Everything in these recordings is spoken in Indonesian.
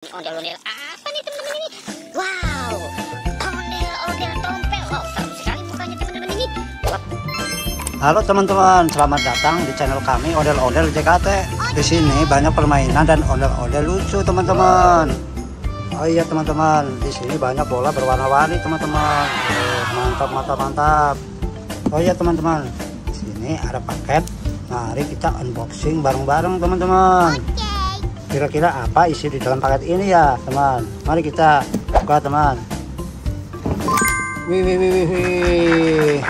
Ondel-ondel apa nih teman-teman ini? Wow, ondel-ondel tompel. Wow, seru sekali mukanya teman-teman ini. Wah. Halo teman-teman, selamat datang di channel kami Ondel-ondel JKT. Di sini banyak permainan dan ondel-ondel lucu teman-teman. Oh iya teman-teman, di sini banyak bola berwarna-warni teman-teman. Mantap, mantap, mantap. Oh iya teman-teman, di sini ada paket. Mari kita unboxing bareng-bareng teman-teman. Kira-kira apa isi di dalam paket ini ya teman? Mari kita buka teman. Wih.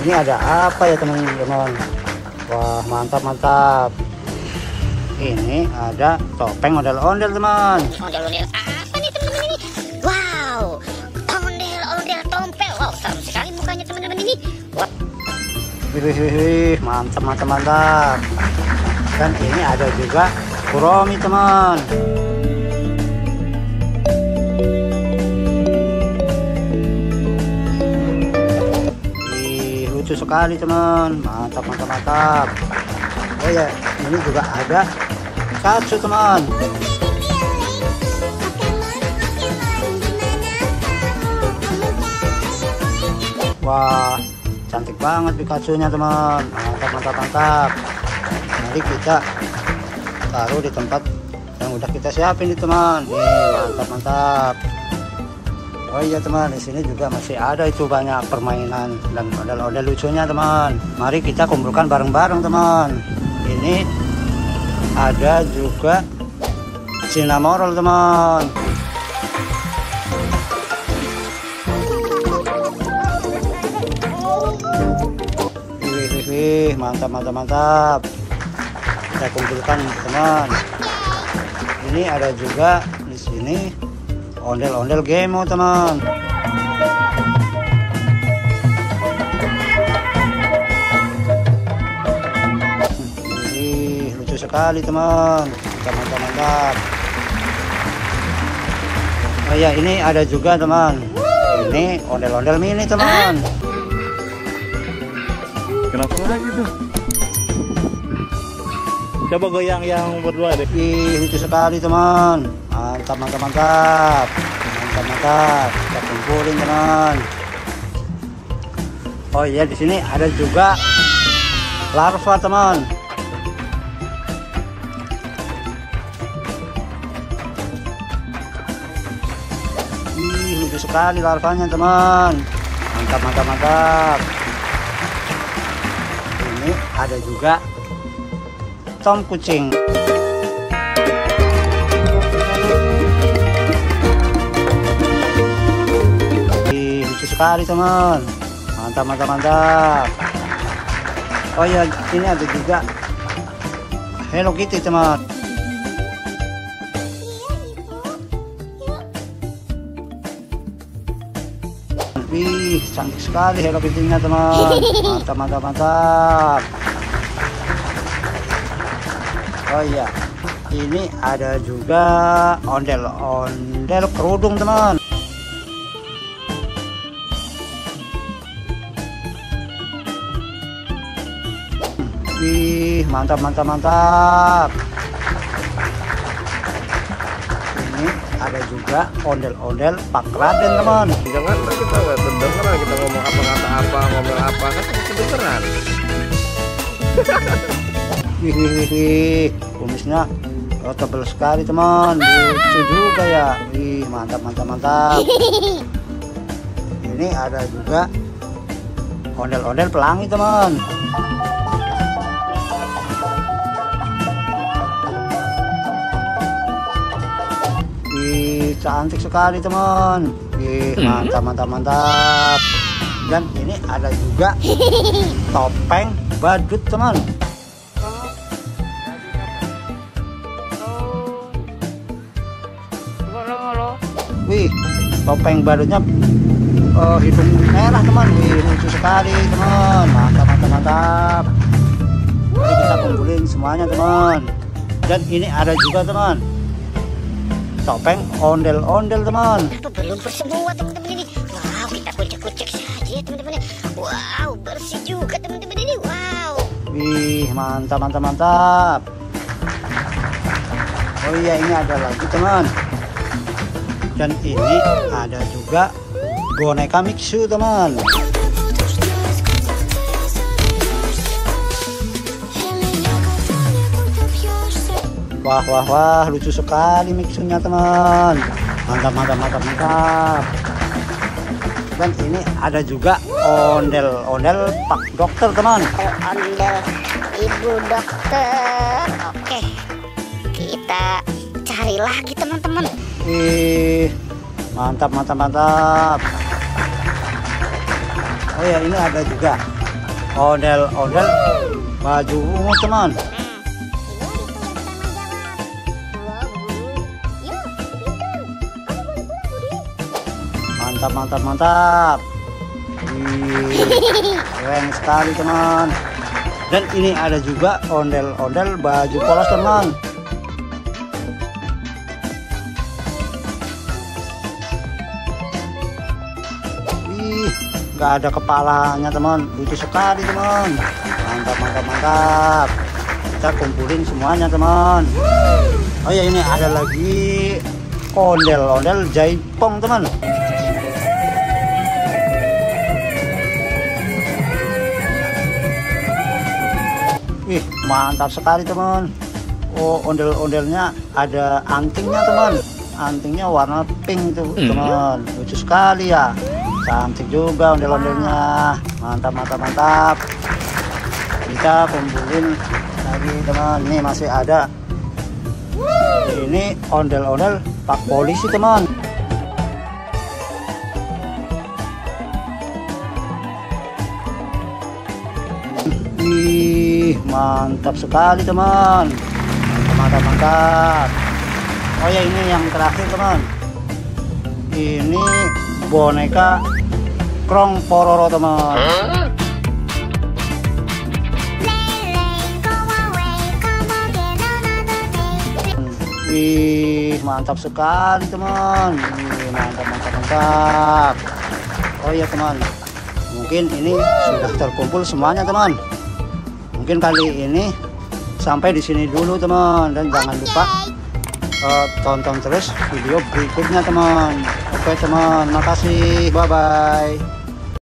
Ini ada apa ya teman-teman? Wah, mantap, mantap. Ini ada topeng ondel-ondel teman. Ondel-ondel apa nih teman-teman ini? Wow, ondel-ondel tompel. Wow, seru sekali mukanya teman-teman ini. Wah. Wih, mantap, mantap, mantap. Dan ini ada juga Kuromi teman. Lucu sekali teman. Mantap, mantap, mantap. Oh ya, ini juga ada Pikachu teman. Wah, cantik banget Pikachu-nya teman. Mantap, mantap, mantap. Mari kita taruh di tempat yang udah kita siapin nih teman. Mantap, mantap. Oh iya teman, di sini juga masih ada itu banyak permainan dan ondel-ondel lucunya teman. Mari kita kumpulkan bareng-bareng teman. Ini ada juga Cinnamoroll teman. Wih, mantap, mantap, mantap. Kita kumpulkan teman. Ini ada juga di sini ondel-ondel Gemo teman. Ini lucu sekali teman. Mantap, mantap. Oh ya, ini ada juga teman. Ini ondel-ondel mini teman. Kenapa lagi tuh? Coba goyang yang berdua deh. Lucu sekali teman. Mantap, mantap, mantap. Mantap, mantap. Kita kumpulin teman. Oh iya, di sini ada juga larva teman. Lucu sekali larvanya teman. Mantap, mantap, mantap. Ini ada juga Tom kucing. Lucu sekali teman. Mantap, mantap, mantap. Oh ya, ini ada juga Hello Kitty teman. Wih, cantik sekali Hello Kitty-nya teman. Mantap, mantap, mantap. Oh iya, ini ada juga ondel-ondel kerudung teman. Wih, mantap, mantap, mantap. Ini ada juga ondel-ondel Pak Raden teman. Jangan kita nggak kedengeran, kita ngomong apa ngomel apa kan kedengeran. Wih, kumisnya tebal sekali teman. Lucu juga ya. Wih, mantap, mantap, mantap. Ini ada juga ondel-ondel pelangi teman. Wih, cantik sekali teman. Wih, mantap, mantap, mantap. Dan ini ada juga topeng badut teman. Wih, topeng badutnya hidung merah teman. Wih, lucu sekali teman. Mantap, mantap, mantap. Jadi kita kumpulin semuanya teman. Dan ini ada juga teman topeng ondel-ondel teman. Belum bersemua teman-teman ini. Wow, kita kucek-kucek saja teman-teman. Wow, bersih juga teman-teman ini. Wow. Wih, mantap, mantap, mantap. Oh iya, ini ada lagi teman. Dan ini ada juga boneka Mixu teman. Wah wah wah, lucu sekali Mixunya teman. Mantap mantap mantap mantap. Dan ini ada juga ondel-ondel Pak Dokter teman. Ondel Ibu Dokter. Oke, kita cari lagi teman-teman. Mantap mantap mantap. Oh ya, ini ada juga ondel-ondel baju ungu teman. Mantap mantap mantap. Keren sekali teman. Dan ini ada juga ondel-ondel baju polos teman. Nggak ada kepalanya teman, lucu sekali teman. Mantap mantap mantap. Kita kumpulin semuanya teman. Oh ya, ini ada lagi ondel-ondel jaipong teman. Mantap sekali teman. Oh, ondel-ondelnya ada antingnya teman. Antingnya warna pink itu teman. Lucu sekali ya. Cantik juga ondel-ondelnya. Mantap mantap mantap. Kita kumpulin lagi teman. Ini masih ada. Ini ondel-ondel Pak Polisi teman. Mantap sekali teman. Mantap mantap. Oh ya, ini yang terakhir teman. Ini boneka Krong Pororo teman. Mantap sekali teman. Mantap mantap mantap. Oh iya teman, mungkin ini sudah terkumpul semuanya teman. Mungkin kali ini sampai di sini dulu teman, dan jangan lupa tonton terus video berikutnya teman. Oke teman, makasih, bye bye.